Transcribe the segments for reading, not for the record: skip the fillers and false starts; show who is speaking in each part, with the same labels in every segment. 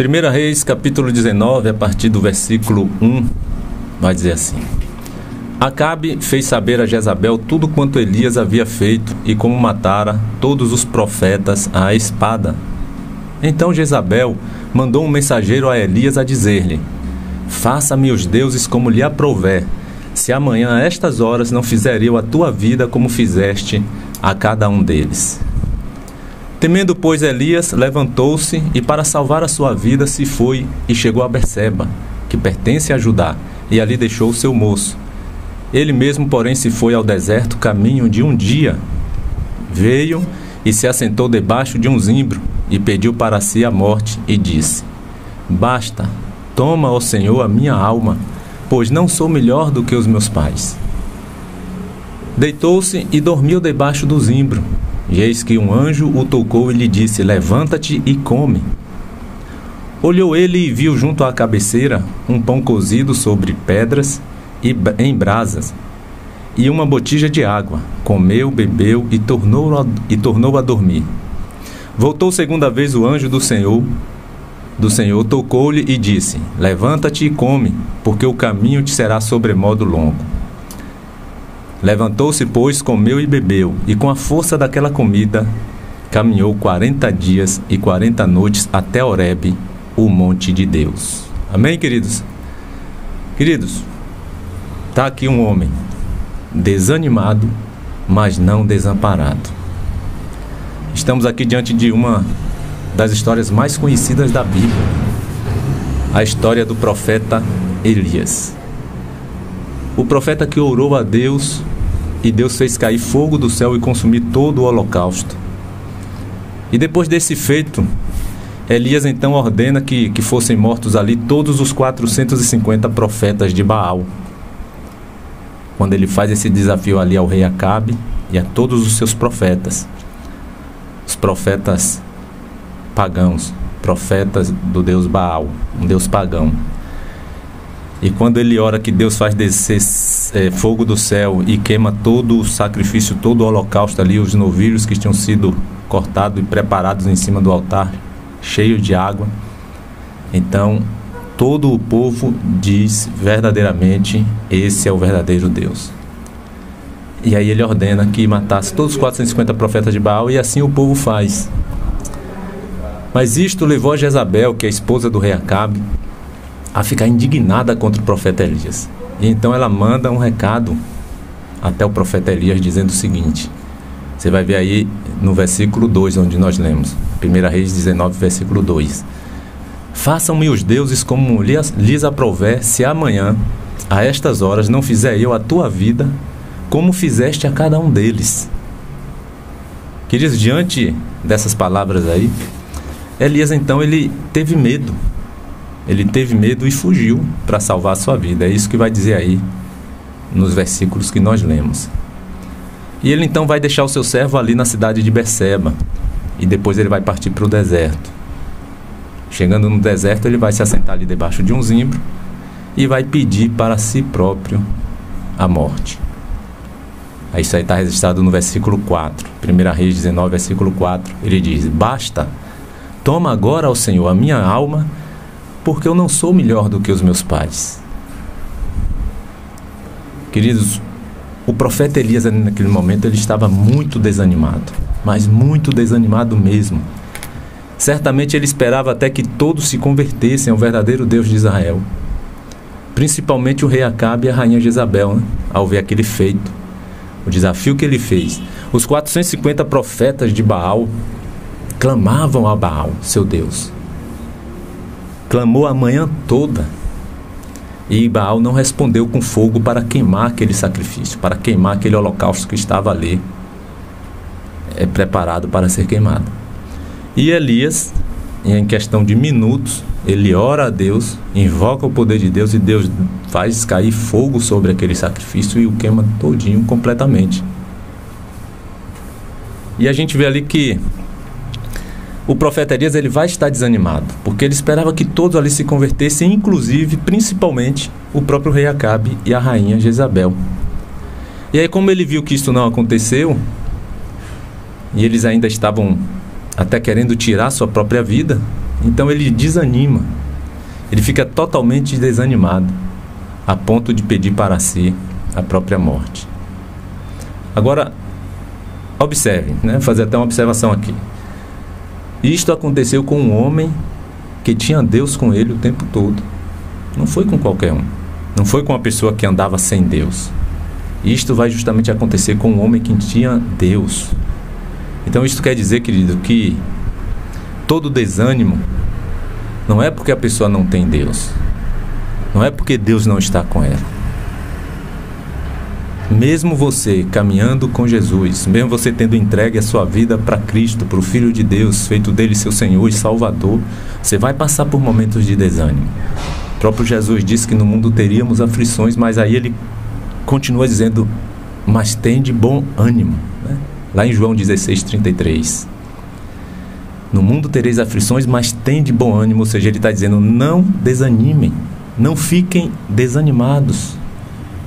Speaker 1: 1 Reis, capítulo 19, a partir do versículo 1, vai dizer assim: Acabe fez saber a Jezabel tudo quanto Elias havia feito e como matara todos os profetas à espada. Então Jezabel mandou um mensageiro a Elias a dizer-lhe: Faça-me os deuses como lhe aprouver, se amanhã a estas horas não fizer eu a tua vida como fizeste a cada um deles. Temendo, pois, Elias, levantou-se e para salvar a sua vida se foi e chegou a Berseba, que pertence a Judá, e ali deixou o seu moço. Ele mesmo, porém, se foi ao deserto caminho de um dia. Veio e se assentou debaixo de um zimbro e pediu para si a morte e disse: Basta, toma, ó Senhor, a minha alma, pois não sou melhor do que os meus pais. Deitou-se e dormiu debaixo do zimbro. E eis que um anjo o tocou e lhe disse: Levanta-te e come. Olhou ele e viu junto à cabeceira um pão cozido sobre pedras e em brasas, e uma botija de água. Comeu, bebeu e tornou a dormir. Voltou segunda vez o anjo do Senhor, tocou-lhe e disse: Levanta-te e come, porque o caminho te será sobremodo longo. Levantou-se, pois, comeu e bebeu, e com a força daquela comida caminhou 40 dias e 40 noites até Horebe, o monte de Deus. Amém, queridos? Queridos, está aqui um homem desanimado, mas não desamparado. Estamos aqui diante de uma das histórias mais conhecidas da Bíblia, a história do profeta Elias. O profeta que orou a Deus e Deus fez cair fogo do céu e consumir todo o holocausto. E depois desse feito, Elias então ordena que fossem mortos ali todos os 450 profetas de Baal. Quando ele faz esse desafio ali ao rei Acabe e a todos os seus profetas, os profetas pagãos, profetas do deus Baal, um deus pagão. E quando ele ora que Deus faz descer fogo do céu e queima todo o sacrifício, todo o holocausto ali, os novilhos que tinham sido cortados e preparados em cima do altar, cheio de água, então todo o povo diz verdadeiramente: esse é o verdadeiro Deus. E aí ele ordena que matasse todos os 450 profetas de Baal, e assim o povo faz. Mas isto levou a Jezabel, que é a esposa do rei Acabe, a ficar indignada contra o profeta Elias. E então ela manda um recado até o profeta Elias dizendo o seguinte: você vai ver aí no versículo 2, onde nós lemos, 1 Reis 19, versículo 2. Façam-me os deuses como lhes aprouver, se amanhã, a estas horas, não fizer eu a tua vida, como fizeste a cada um deles. Queridos, diante dessas palavras aí, Elias então ele teve medo. Ele teve medo e fugiu para salvar a sua vida. É isso que vai dizer aí nos versículos que nós lemos. E ele então vai deixar o seu servo ali na cidade de Berseba. E depois ele vai partir para o deserto. Chegando no deserto, ele vai se assentar ali debaixo de um zimbro e vai pedir para si próprio a morte. Isso aí está registrado no versículo 4. 1 Reis 19, versículo 4. Ele diz: Basta, toma agora, ó Senhor, a minha alma, porque eu não sou melhor do que os meus pais. Queridos, o profeta Elias naquele momento ele estava muito desanimado, mas muito desanimado mesmo. Certamente ele esperava até que todos se convertessem ao verdadeiro Deus de Israel, principalmente o rei Acabe e a rainha Jezabel, né? Ao ver aquele feito, o desafio que ele fez. Os 450 profetas de Baal clamavam a Baal, seu Deus. Clamou a manhã toda, e Baal não respondeu com fogo para queimar aquele sacrifício, para queimar aquele holocausto que estava ali preparado para ser queimado. E Elias, em questão de minutos, ele ora a Deus, invoca o poder de Deus, e Deus faz cair fogo sobre aquele sacrifício e o queima todinho, completamente. E a gente vê ali que o profeta Elias ele vai estar desanimado, porque ele esperava que todos ali se convertessem, inclusive, principalmente, o próprio rei Acabe e a rainha Jezabel. E aí, como ele viu que isso não aconteceu, e eles ainda estavam até querendo tirar sua própria vida, Então ele desanima, ele fica totalmente desanimado, a ponto de pedir para si a própria morte. Agora, observe, fazer até uma observação aqui. Isto aconteceu com um homem que tinha Deus com ele o tempo todo. Não foi com qualquer um. Não foi com uma pessoa que andava sem Deus. Isto vai justamente acontecer com um homem que tinha Deus. Então isto quer dizer, querido, que todo desânimo não é porque a pessoa não tem Deus. Não é porque Deus não está com ela. Mesmo você caminhando com Jesus, mesmo você tendo entregue a sua vida para Cristo, para o Filho de Deus, feito dele seu Senhor e Salvador, você vai passar por momentos de desânimo. O próprio Jesus disse que no mundo teríamos aflições, mas aí ele continua dizendo, mas tem de bom ânimo, lá em João 16:33. No mundo tereis aflições, mas tem de bom ânimo, ou seja, ele está dizendo, não desanimem, não fiquem desanimados.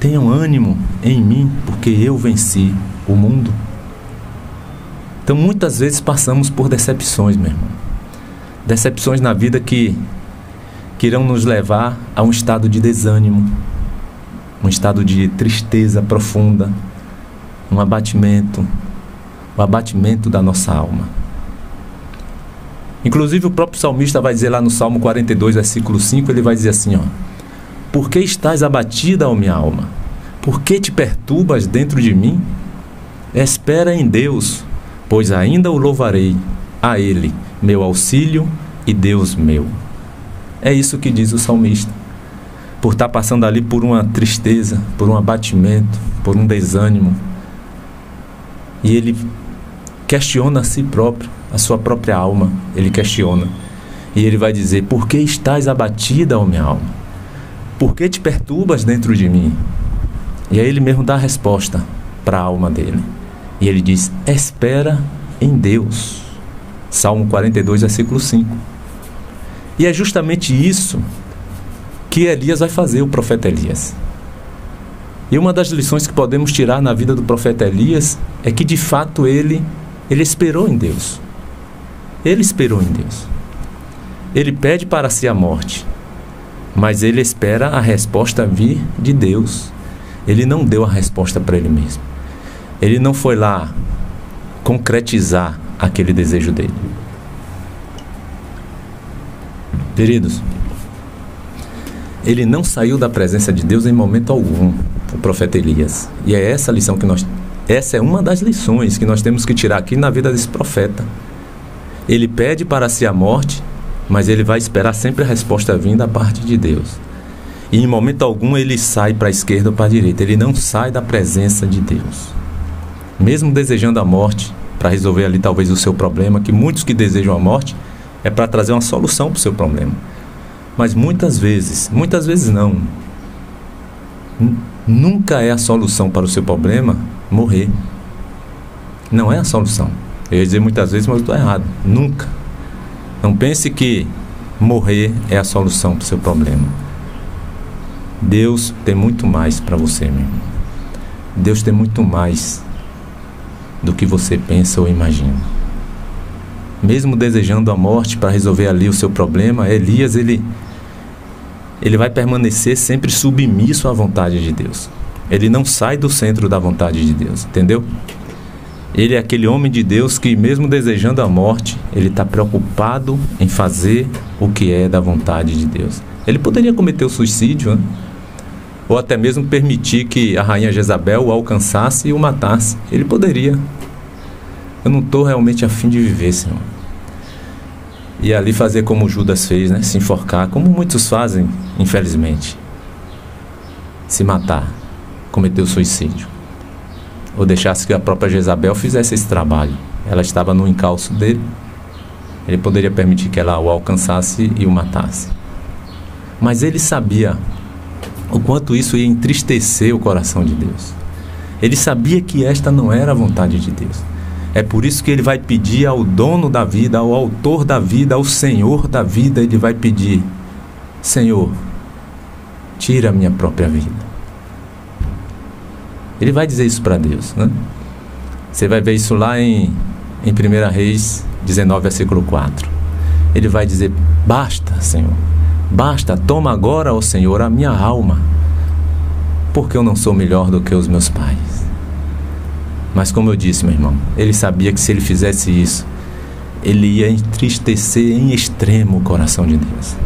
Speaker 1: Tenham ânimo em mim, porque eu venci o mundo. Então muitas vezes passamos por decepções, meu irmão. Decepções na vida que irão nos levar a um estado de desânimo, um estado de tristeza profunda, um abatimento, o abatimento da nossa alma. Inclusive o próprio salmista vai dizer lá no Salmo 42, versículo 5, ele vai dizer assim, por que estás abatida, ó minha alma? Por que te perturbas dentro de mim? Espera em Deus, pois ainda o louvarei, a Ele, meu auxílio e Deus meu. É isso que diz o salmista. Por estar passando ali por uma tristeza, por um abatimento, por um desânimo. E ele questiona a si próprio, a sua própria alma. Ele questiona. E ele vai dizer, por que estás abatida, ó minha alma? Por que te perturbas dentro de mim? E aí ele mesmo dá a resposta para a alma dele. E ele diz, espera em Deus. Salmo 42, versículo 5. E é justamente isso que Elias vai fazer, o profeta Elias. E uma das lições que podemos tirar na vida do profeta Elias é que de fato ele esperou em Deus. Ele esperou em Deus. Ele pede para si a morte, mas ele espera a resposta vir de Deus. Ele não deu a resposta para ele mesmo. Ele não foi lá concretizar aquele desejo dele. Queridos, ele não saiu da presença de Deus em momento algum, o profeta Elias. E é essa a lição que essa é uma das lições que nós temos que tirar aqui na vida desse profeta. Ele pede para si a morte, mas ele vai esperar sempre a resposta vinda da parte de Deus. E em momento algum ele sai para a esquerda ou para a direita. Ele não sai da presença de Deus. Mesmo desejando a morte, para resolver ali talvez o seu problema, que muitos que desejam a morte, é para trazer uma solução para o seu problema. Mas muitas vezes não. Nunca é a solução para o seu problema morrer. Não é a solução. Eu ia dizer muitas vezes, mas eu estou errado. Nunca. Não pense que morrer é a solução para o seu problema. Deus tem muito mais para você, meu irmão. Deus tem muito mais do que você pensa ou imagina. Mesmo desejando a morte para resolver ali o seu problema, Elias, ele vai permanecer sempre submisso à vontade de Deus. Ele não sai do centro da vontade de Deus, entendeu? Ele é aquele homem de Deus que, mesmo desejando a morte, ele está preocupado em fazer o que é da vontade de Deus. Ele poderia cometer o suicídio, ou até mesmo permitir que a rainha Jezabel o alcançasse e o matasse. Ele poderia. Eu não estou realmente a fim de viver, Senhor. E ali fazer como Judas fez, se enforcar, como muitos fazem, infelizmente. Se matar, cometer o suicídio. Ou deixasse que a própria Jezabel fizesse esse trabalho. Ela estava no encalço dele. Ele poderia permitir que ela o alcançasse e o matasse. Mas ele sabia o quanto isso ia entristecer o coração de Deus. Ele sabia que esta não era a vontade de Deus. É por isso que ele vai pedir ao dono da vida, ao autor da vida, ao Senhor da vida, ele vai pedir, Senhor, tira a minha própria vida. Ele vai dizer isso para Deus, Você vai ver isso lá em 1 Reis 19, versículo 4. ele vai dizer: basta, Senhor, basta, toma agora, ó Senhor, a minha alma, porque eu não sou melhor do que os meus pais. Mas como eu disse, meu irmão, ele sabia que se ele fizesse isso, ele ia entristecer em extremo o coração de Deus.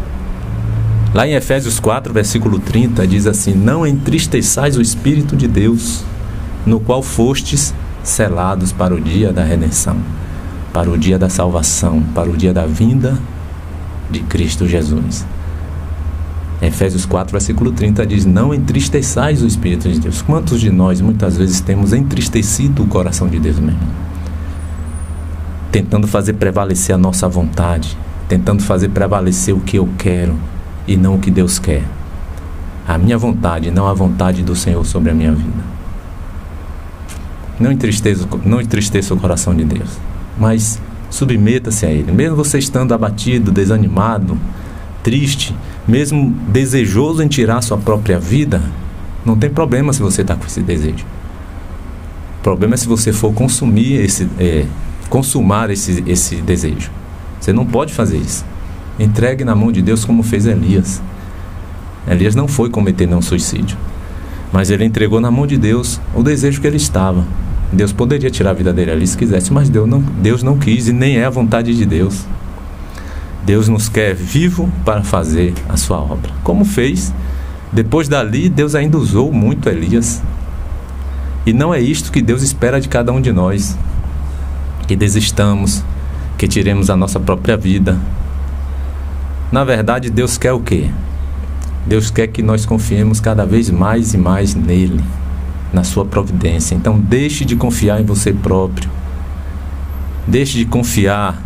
Speaker 1: Lá em Efésios 4, versículo 30, diz assim: não entristeçais o Espírito de Deus, no qual fostes selados para o dia da redenção, para o dia da salvação, para o dia da vinda de Cristo Jesus. Efésios 4, versículo 30 diz: não entristeçais o Espírito de Deus. Quantos de nós muitas vezes temos entristecido o coração de Deus, meu irmão? Tentando fazer prevalecer a nossa vontade, tentando fazer prevalecer o que eu quero e não o que Deus quer. A minha vontade, não a vontade do Senhor sobre a minha vida. Não entristeça o coração de Deus, mas submeta-se a Ele. Mesmo você estando abatido, desanimado, triste, mesmo desejoso em tirar sua própria vida, não tem problema se você está com esse desejo. O problema é se você for consumar esse desejo. Você não pode fazer isso. Entregue na mão de Deus, como fez Elias. Elias não foi cometer não suicídio, mas ele entregou na mão de Deus o desejo que ele estava. Deus poderia tirar a vida dele ali se quisesse, mas Deus não quis, e nem é a vontade de Deus. Deus nos quer vivo para fazer a sua obra. Como fez, depois dali, Deus ainda usou muito Elias. E não é isto que Deus espera de cada um de nós, que desistamos, que tiremos a nossa própria vida. Na verdade, Deus quer o quê? Deus quer que nós confiemos cada vez mais e mais nele, na sua providência. Então deixe de confiar em você próprio. Deixe de confiar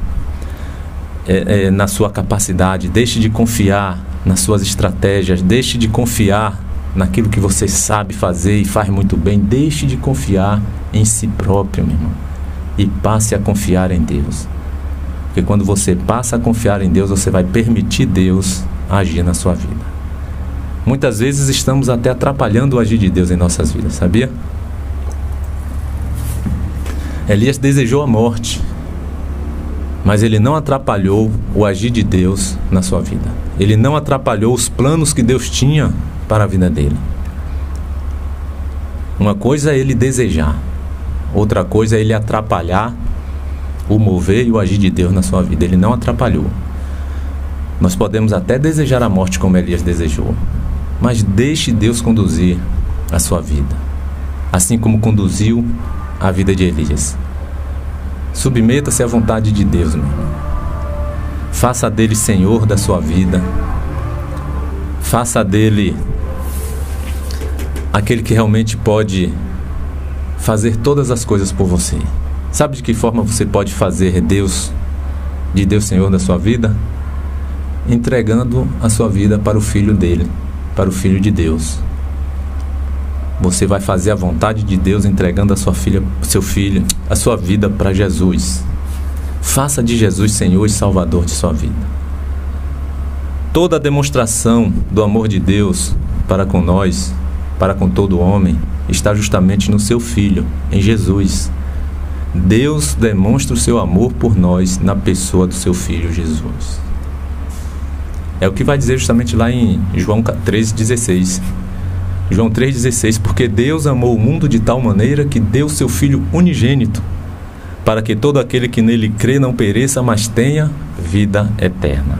Speaker 1: na sua capacidade. Deixe de confiar nas suas estratégias. Deixe de confiar naquilo que você sabe fazer e faz muito bem. Deixe de confiar em si próprio, meu irmão, e passe a confiar em Deus. Porque quando você passa a confiar em Deus, você vai permitir Deus agir na sua vida. Muitas vezes estamos até atrapalhando o agir de Deus em nossas vidas, sabia? Elias desejou a morte, mas ele não atrapalhou o agir de Deus na sua vida. Ele não atrapalhou os planos que Deus tinha para a vida dele. Uma coisa é ele desejar, outra coisa é ele atrapalhar o mover e o agir de Deus na sua vida. Ele não atrapalhou. Nós podemos até desejar a morte como Elias desejou, mas deixe Deus conduzir a sua vida, assim como conduziu a vida de Elias. Submeta-se à vontade de Deus, meu irmão. Faça dele Senhor da sua vida. Faça dele aquele que realmente pode fazer todas as coisas por você. Sabe de que forma você pode fazer de Deus Senhor da sua vida? Entregando a sua vida para o Filho dele, para o Filho de Deus. Você vai fazer a vontade de Deus entregando a sua vida para Jesus. Faça de Jesus Senhor e Salvador de sua vida. Toda a demonstração do amor de Deus para com nós, para com todo homem, está justamente no seu Filho, em Jesus. Deus demonstra o seu amor por nós na pessoa do seu Filho Jesus. É o que vai dizer justamente lá em João 3,16. João 3,16, porque Deus amou o mundo de tal maneira que deu seu Filho unigênito, para que todo aquele que nele crê não pereça, mas tenha vida eterna.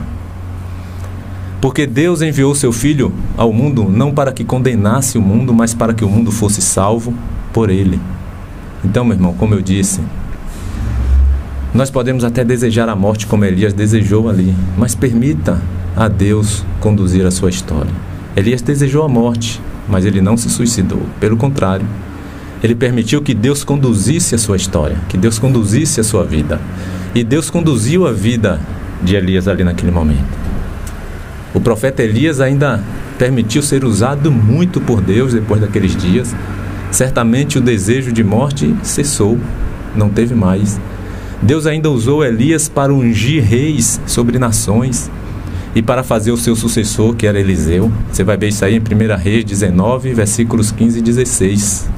Speaker 1: Porque Deus enviou seu Filho ao mundo não para que condenasse o mundo, mas para que o mundo fosse salvo por ele. Então, meu irmão, como eu disse, nós podemos até desejar a morte como Elias desejou ali, mas permita a Deus conduzir a sua história. Elias desejou a morte, mas ele não se suicidou. Pelo contrário, ele permitiu que Deus conduzisse a sua história, que Deus conduzisse a sua vida. E Deus conduziu a vida de Elias ali naquele momento. O profeta Elias ainda permitiu ser usado muito por Deus depois daqueles dias. Certamente o desejo de morte cessou, não teve mais. Deus ainda usou Elias para ungir reis sobre nações e para fazer o seu sucessor, que era Eliseu. Você vai ver isso aí em 1 Reis 19, versículos 15 e 16.